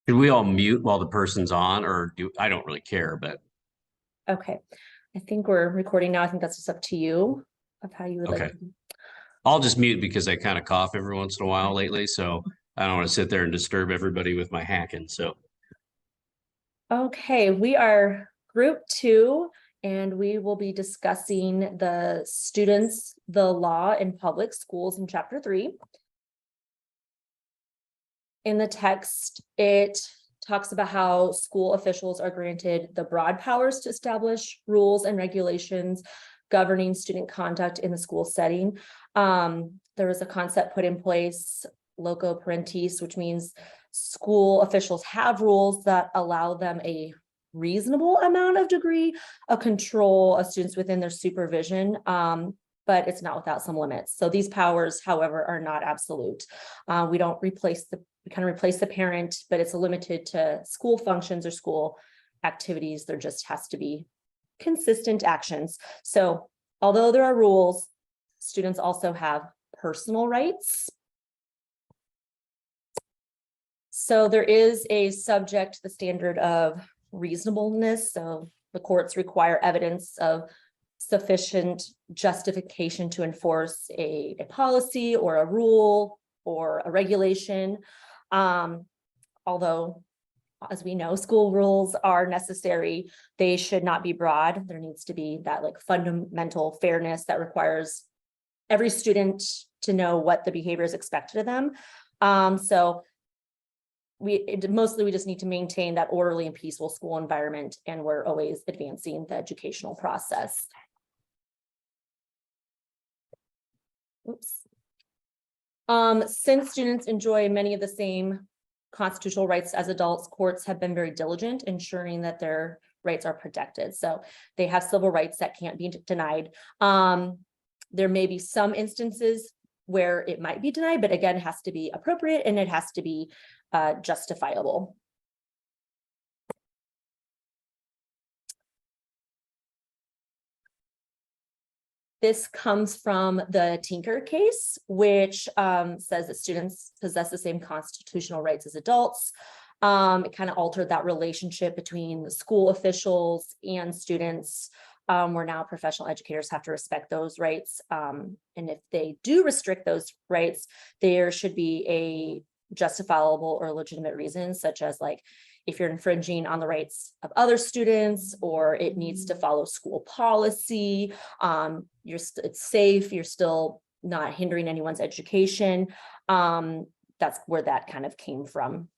Should we all mute while the person's on, or I don't really care, but Okay, I think we're recording now. I think that's just up to you of how you would like okay. to. I'll just mute because I kind of cough every once in a while lately, so I don't want to sit there and disturb everybody with my hacking. So Okay, we are group 2, and we will be discussing the students, the law in public schools in chapter 3. In the text, it talks about how school officials are granted the broad powers to establish rules and regulations governing student conduct in the school setting. There was a concept put in place, loco parentis, which means school officials have rules that allow them a reasonable amount of degree of control of students within their supervision. But it's not without some limits. So these powers, however, are not absolute. We don't replace we kind of replace the parent, but it's limited to school functions or school activities. There just has to be consistent actions. So although there are rules, students also have personal rights. So there is a subject, the standard of reasonableness. So the courts require evidence of sufficient justification to enforce a policy or a rule or a regulation. Although, as we know, school rules are necessary, they should not be broad. There needs to be that like fundamental fairness that requires every student to know what the behavior is expected of them. So mostly we just need to maintain that orderly and peaceful school environment, and we're always advancing the educational process. Oops. Since students enjoy many of the same constitutional rights as adults, courts have been very diligent ensuring that their rights are protected. So they have civil rights that can't be denied. There may be some instances where it might be denied, but again, it has to be appropriate and it has to be justifiable. This comes from the Tinker case, which says that students possess the same constitutional rights as adults. It kind of altered that relationship between the school officials and students, where now professional educators have to respect those rights. And if they do restrict those rights, there should be a justifiable or legitimate reason, such as like if you're infringing on the rights of other students, or it needs to follow school policy, it's safe, you're still not hindering anyone's education. That's where that kind of came from.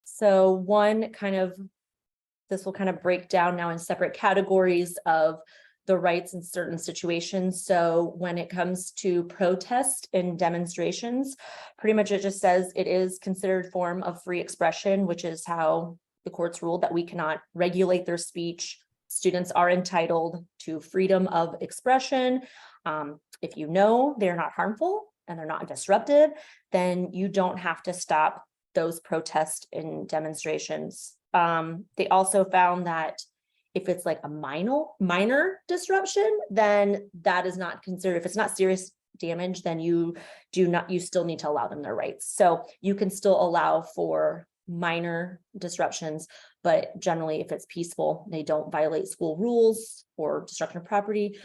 So this will kind of break down now in separate categories of the rights in certain situations. So when it comes to protest and demonstrations, pretty much it just says it is considered form of free expression, which is how the courts ruled that we cannot regulate their speech. Students are entitled to freedom of expression. If you know they're not harmful and they're not disruptive, then you don't have to stop those protests and demonstrations. They also found that if it's like a minor disruption, then that is not considered, if it's not serious damage, then you still need to allow them their rights. So you can still allow for minor disruptions, but generally if it's peaceful, they don't violate school rules or destruction of property,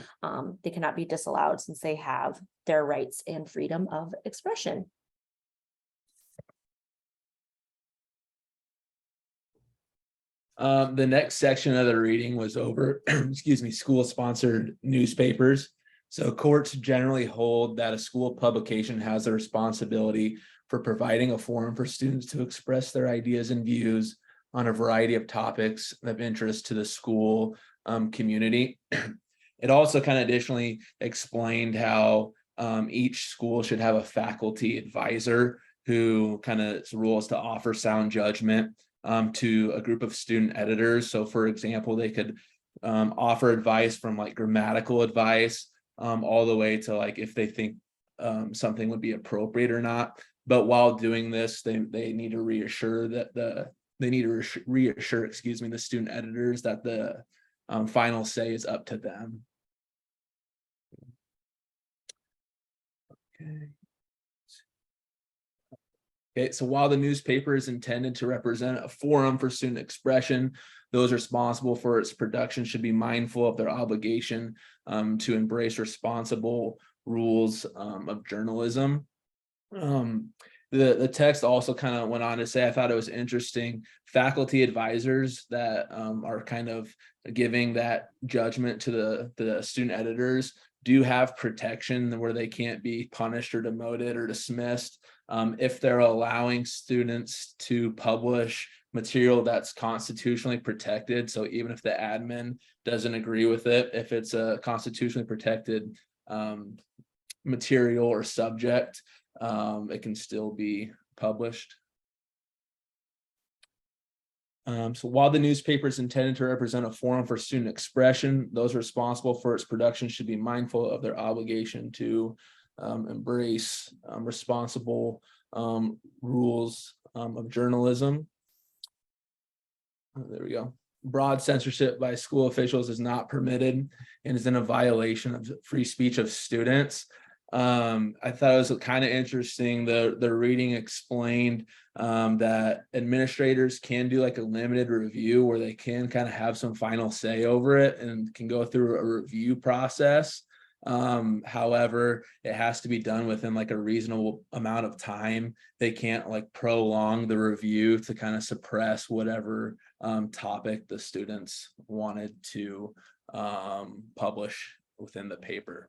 they cannot be disallowed since they have their rights and freedom of expression. The next section of the reading was over, excuse me, school-sponsored newspapers. So courts generally hold that a school publication has the responsibility for providing a forum for students to express their ideas and views on a variety of topics of interest to the school community. It also kind of additionally explained how each school should have a faculty advisor who kind of rules to offer sound judgment to a group of student editors. So for example, they could offer advice from like grammatical advice all the way to like if they think something would be appropriate or not. But while doing this, they need to reassure that reassure, excuse me, the student editors that the final say is up to them. Okay, so while the newspaper is intended to represent a forum for student expression, those responsible for its production should be mindful of their obligation to embrace responsible rules of journalism. The text also kind of went on to say, I thought it was interesting, faculty advisors that are kind of giving that judgment to the student editors do have protection where they can't be punished or demoted or dismissed if they're allowing students to publish material that's constitutionally protected. So even if the admin doesn't agree with it, if it's a constitutionally protected material or subject, it can still be published. So while the newspaper is intended to represent a forum for student expression, those responsible for its production should be mindful of their obligation to embrace responsible rules of journalism. There we go. Broad censorship by school officials is not permitted and is in a violation of free speech of students. I thought it was kind of interesting. The reading explained that administrators can do like a limited review where they can kind of have some final say over it and can go through a review process. However, it has to be done within like a reasonable amount of time. They can't like prolong the review to kind of suppress whatever topic the students wanted to publish within the paper.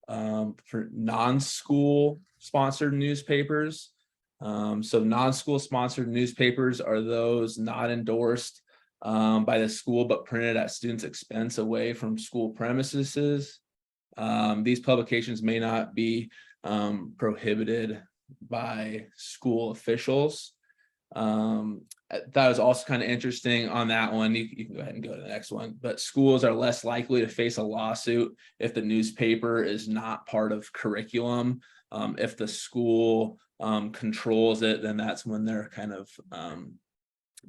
For non-school sponsored newspapers. So non-school sponsored newspapers are those not endorsed by the school, but printed at students' expense away from school premises. These publications may not be prohibited by school officials. That was also kind of interesting on that one. You can go ahead and go to the next one. But schools are less likely to face a lawsuit if the newspaper is not part of curriculum. If the school controls it, then that's when they're kind of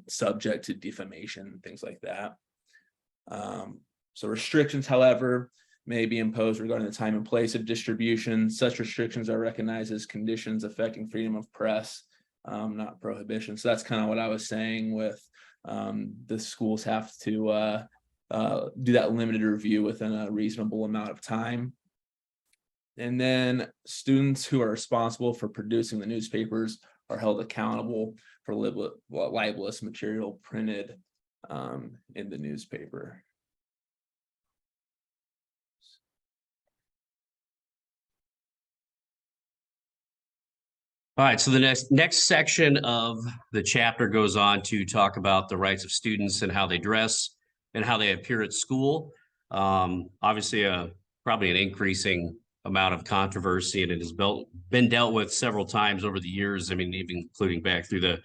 subject to defamation and things like that. So restrictions, however, may be imposed regarding the time and place of distribution. Such restrictions are recognized as conditions affecting freedom of press, not prohibition. So that's kind of what I was saying with the schools have to do that limited review within a reasonable amount of time. And then students who are responsible for producing the newspapers are held accountable for libelous material printed in the newspaper. All right, so the next section of the chapter goes on to talk about the rights of students and how they dress and how they appear at school. Obviously, probably an increasing amount of controversy, and it has been dealt with several times over the years. I mean, even including back through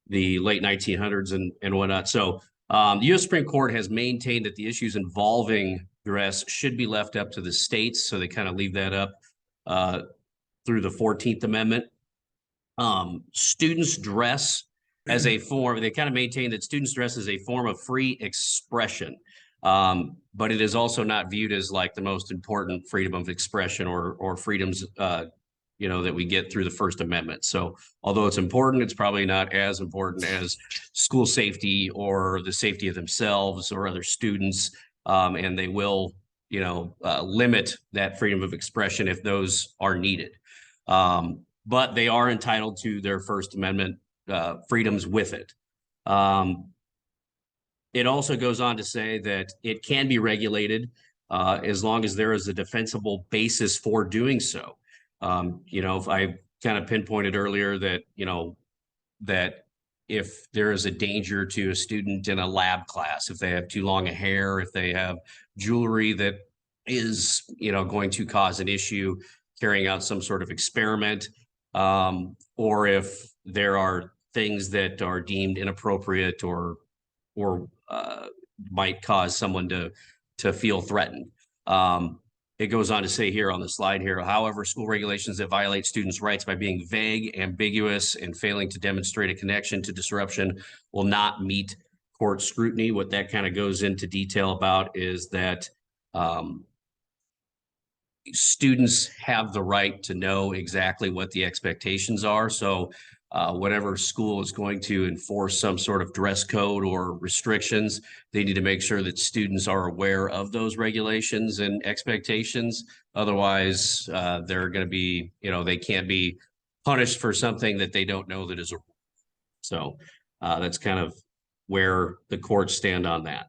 the late 1900s and whatnot. So the U.S. Supreme Court has maintained that the issues involving dress should be left up to the states. So they kind of leave that up through the 14th Amendment. Students dress as a form, they kind of maintain that students dress as a form of free expression. But it is also not viewed as like the most important freedom of expression or freedoms, that we get through the First Amendment. So although it's important, it's probably not as important as school safety or the safety of themselves or other students. And they will, limit that freedom of expression if those are needed. But they are entitled to their First Amendment freedoms with it. It also goes on to say that it can be regulated as long as there is a defensible basis for doing so. If I kind of pinpointed earlier that, that if there is a danger to a student in a lab class, if they have too long a hair, if they have jewelry that is, going to cause an issue carrying out some sort of experiment, or if there are things that are deemed inappropriate or might cause someone to feel threatened. It goes on to say here on the slide here, however, school regulations that violate students' rights by being vague, ambiguous, and failing to demonstrate a connection to disruption will not meet court scrutiny. What that kind of goes into detail about is that students have the right to know exactly what the expectations are. So whatever school is going to enforce some sort of dress code or restrictions, they need to make sure that students are aware of those regulations and expectations. Otherwise, they're going to be, they can't be punished for something that they don't know that is a rule. So that's kind of where the courts stand on that.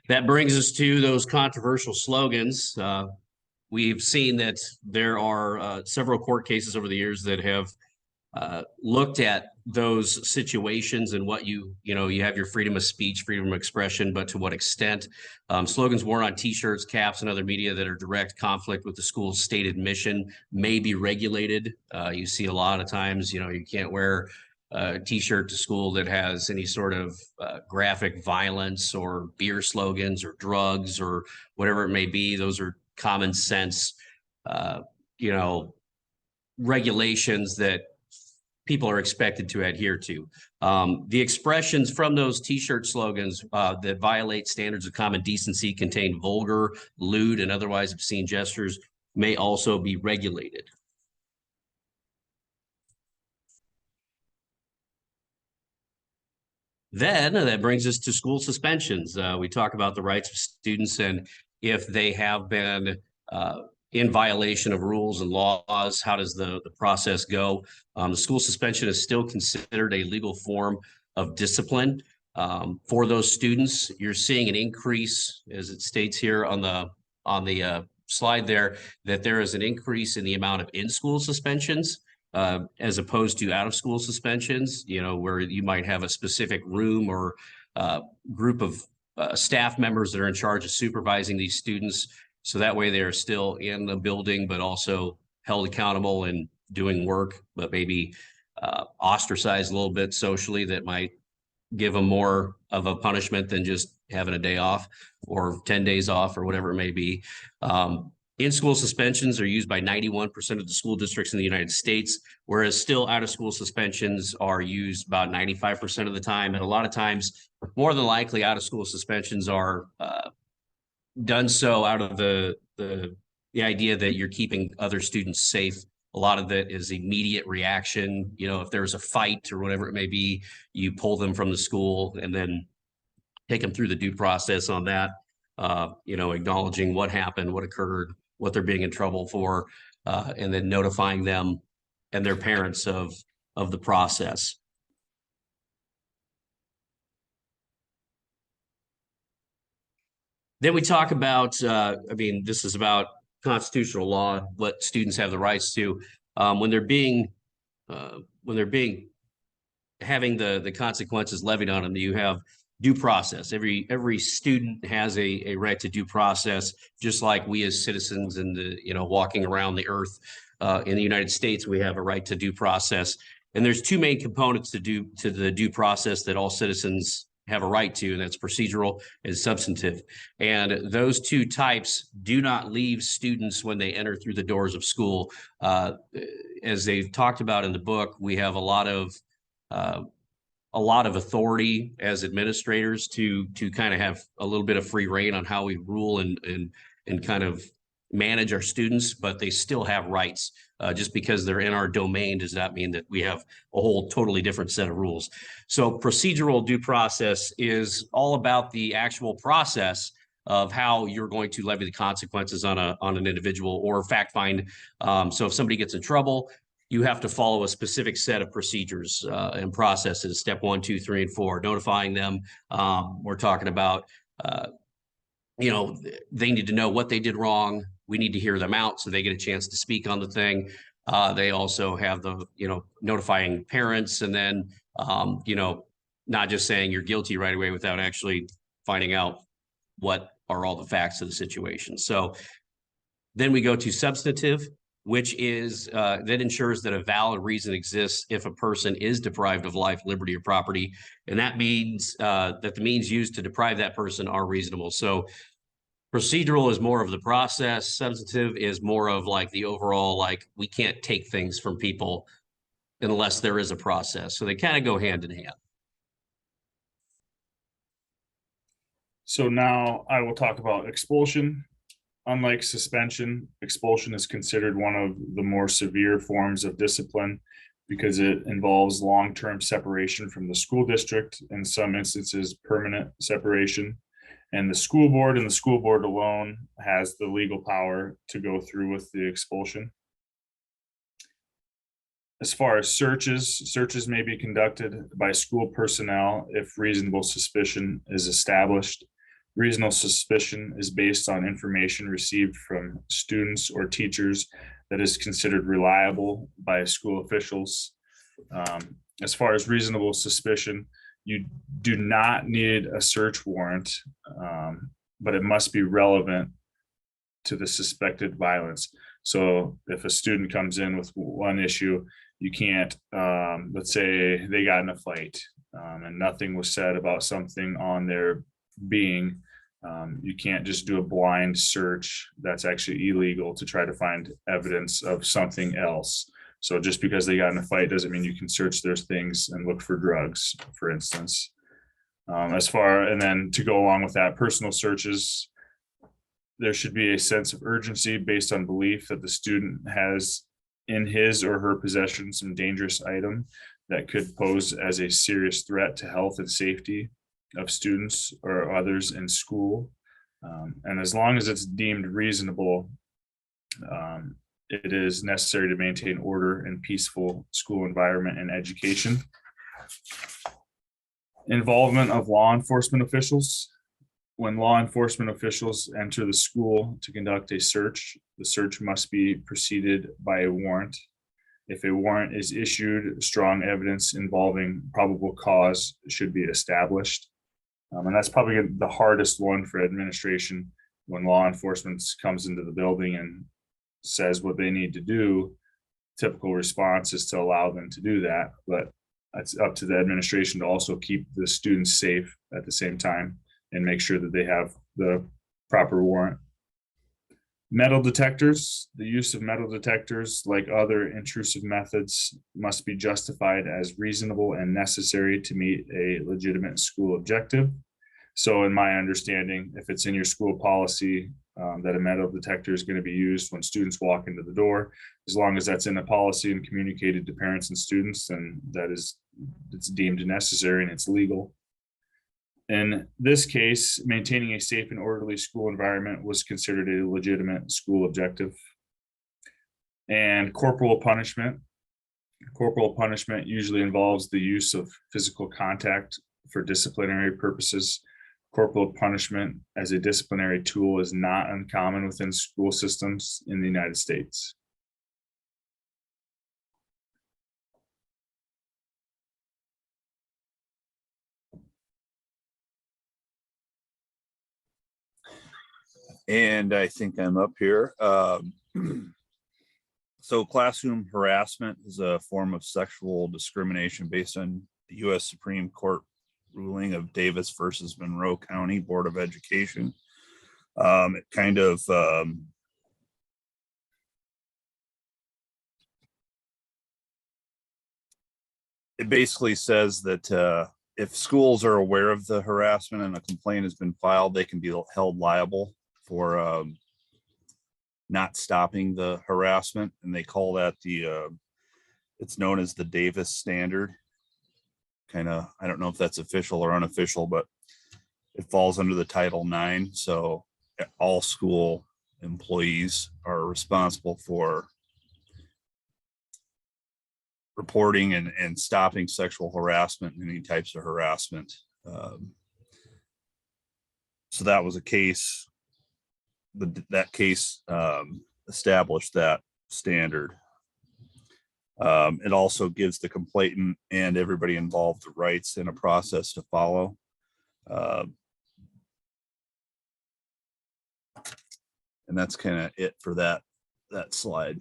That brings us to those controversial slogans. We've seen that there are several court cases over the years that have looked at those situations and what you have your freedom of speech, freedom of expression, but to what extent. Slogans worn on t-shirts, caps, and other media that are direct conflict with the school's stated mission may be regulated. You see a lot of times, you can't wear a t-shirt to school that has any sort of graphic violence or beer slogans or drugs or whatever it may be. Those are common sense, regulations that people are expected to adhere to. The expressions from those t-shirt slogans that violate standards of common decency, contain vulgar, lewd, and otherwise obscene gestures may also be regulated. Then that brings us to school suspensions. We talk about the rights of students and if they have been in violation of rules and laws, how does the process go? The school suspension is still considered a legal form of discipline for those students. You're seeing an increase, as it states here on the slide there, that there is an increase in the amount of in-school suspensions as opposed to out-of-school suspensions, where you might have a specific room or group of staff members that are in charge of supervising these students. So that way they're still in the building, but also held accountable and doing work, but maybe ostracized a little bit socially. That might give them more of a punishment than just having a day off or 10 days off or whatever it may be. In-school suspensions are used by 91% of the school districts in the United States, whereas still out-of-school suspensions are used about 95% of the time. And a lot of times, more than likely, out-of-school suspensions are done so out of the idea that you're keeping other students safe. A lot of it is immediate reaction. If there's a fight or whatever it may be, you pull them from the school and then take them through the due process on that, acknowledging what happened, what occurred, what they're being in trouble for, and then notifying them and their parents of the process. Then we talk about, this is about constitutional law, what students have the rights to when they're having the consequences levied on them. You have due process. Every student has a right to due process, just like we as citizens and walking around the earth in the United States, we have a right to due process. And there's two main components to the due process that all citizens have a right to, and that's procedural and substantive. And those two types do not leave students when they enter through the doors of school. As they've talked about in the book, we have a lot of authority as administrators to kind of have a little bit of free reign on how we rule and kind of manage our students, but they still have rights. Just because they're in our domain does not mean that we have a whole totally different set of rules. So procedural due process is all about the actual process of how you're going to levy the consequences on an individual or fact find. So if somebody gets in trouble, you have to follow a specific set of procedures and processes, step 1, 2, 3, and 4, notifying them. We're talking about, they need to know what they did wrong. We need to hear them out so they get a chance to speak on the thing. They also have the, notifying parents and then, not just saying you're guilty right away without actually finding out what are all the facts of the situation. So then we go to substantive, which is that ensures that a valid reason exists if a person is deprived of life, liberty, or property. And that means that the means used to deprive that person are reasonable. So procedural is more of the process. Substantive is more of like the overall, we can't take things from people unless there is a process. So they kind of go hand in hand. So now I will talk about expulsion. Unlike suspension, expulsion is considered one of the more severe forms of discipline because it involves long-term separation from the school district, in some instances, permanent separation. And the school board alone has the legal power to go through with the expulsion. As far as searches may be conducted by school personnel if reasonable suspicion is established. Reasonable suspicion is based on information received from students or teachers that is considered reliable by school officials. As far as reasonable suspicion, you do not need a search warrant, but it must be relevant to the suspected violence. So if a student comes in with one issue, you can't, let's say they got in a fight and nothing was said about something on their being. You can't just do a blind search. That's actually illegal to try to find evidence of something else. So just because they got in a fight doesn't mean you can search their things and look for drugs, for instance. And then to go along with that, personal searches, there should be a sense of urgency based on belief that the student has in his or her possession some dangerous item that could pose as a serious threat to health and safety of students or others in school. And as long as it's deemed reasonable, it is necessary to maintain order and peaceful school environment and education. Involvement of law enforcement officials. When law enforcement officials enter the school to conduct a search, the search must be preceded by a warrant. If a warrant is issued, strong evidence involving probable cause should be established. And that's probably the hardest one for administration. When law enforcement comes into the building and says what they need to do, typical response is to allow them to do that. But it's up to the administration to also keep the students safe at the same time and make sure that they have the proper warrant. Metal detectors. The use of metal detectors, like other intrusive methods, must be justified as reasonable and necessary to meet a legitimate school objective. So in my understanding, if it's in your school policy that a metal detector is going to be used when students walk into the door, as long as that's in a policy and communicated to parents and students, then it's deemed necessary and it's legal. In this case, maintaining a safe and orderly school environment was considered a legitimate school objective. And corporal punishment. Corporal punishment usually involves the use of physical contact for disciplinary purposes. Corporal punishment as a disciplinary tool is not uncommon within school systems in the United States. And I think I'm up here. So classroom harassment is a form of sexual discrimination based on the U.S. Supreme Court ruling of Davis versus Monroe County Board of Education. It kind of it basically says that if schools are aware of the harassment and a complaint has been filed, they can be held liable for not stopping the harassment, and they call that it's known as the Davis standard. Kind of, I don't know if that's official or unofficial, but it falls under the Title IX. So all school employees are responsible for reporting and stopping sexual harassment and any types of harassment. So that was a case. That case established that standard. It also gives the complainant and everybody involved the rights in a process to follow. And that's kind of it for that slide.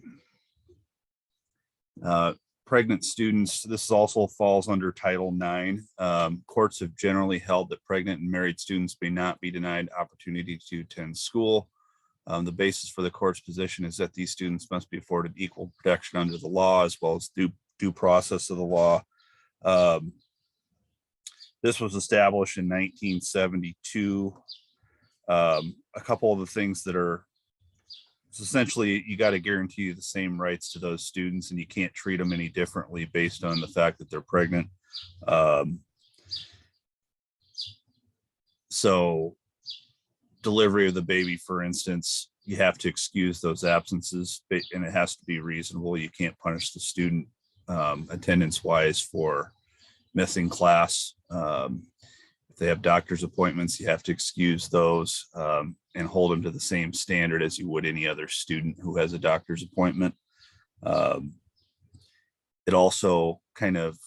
Pregnant students, this also falls under Title IX. Courts have generally held that pregnant and married students may not be denied opportunity to attend school. The basis for the court's position is that these students must be afforded equal protection under the law as well as due process of the law. This was established in 1972. A couple of the things that are So essentially, you got to guarantee the same rights to those students, and you can't treat them any differently based on the fact that they're pregnant. So delivery of the baby, for instance, you have to excuse those absences, and it has to be reasonable. You can't punish the student attendance wise for missing class. If they have doctor's appointments, you have to excuse those and hold them to the same standard as you would any other student who has a doctor's appointment. It also kind of,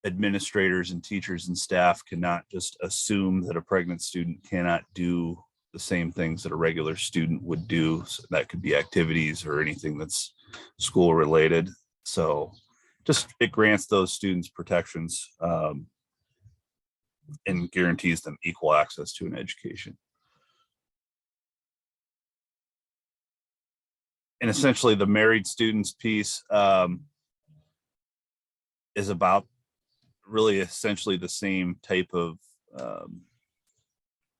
administrators and teachers and staff cannot just assume that a pregnant student cannot do the same things that a regular student would do. So that could be activities or anything that's school related. So just, it grants those students protections and guarantees them equal access to an education. And essentially the married students piece is about really essentially the same type of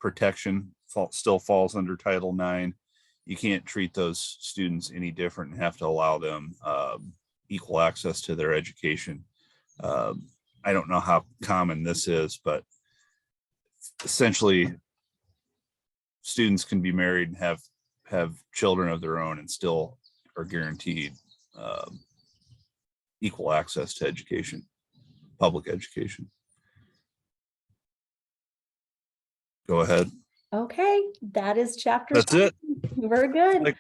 protection, still falls under Title IX. You can't treat those students any different and have to allow them equal access to their education. I don't know how common this is, but essentially students can be married and have children of their own and still are guaranteed equal access to education, public education. Go ahead. Okay, that is chapter. That's it. 7. We're good. Like-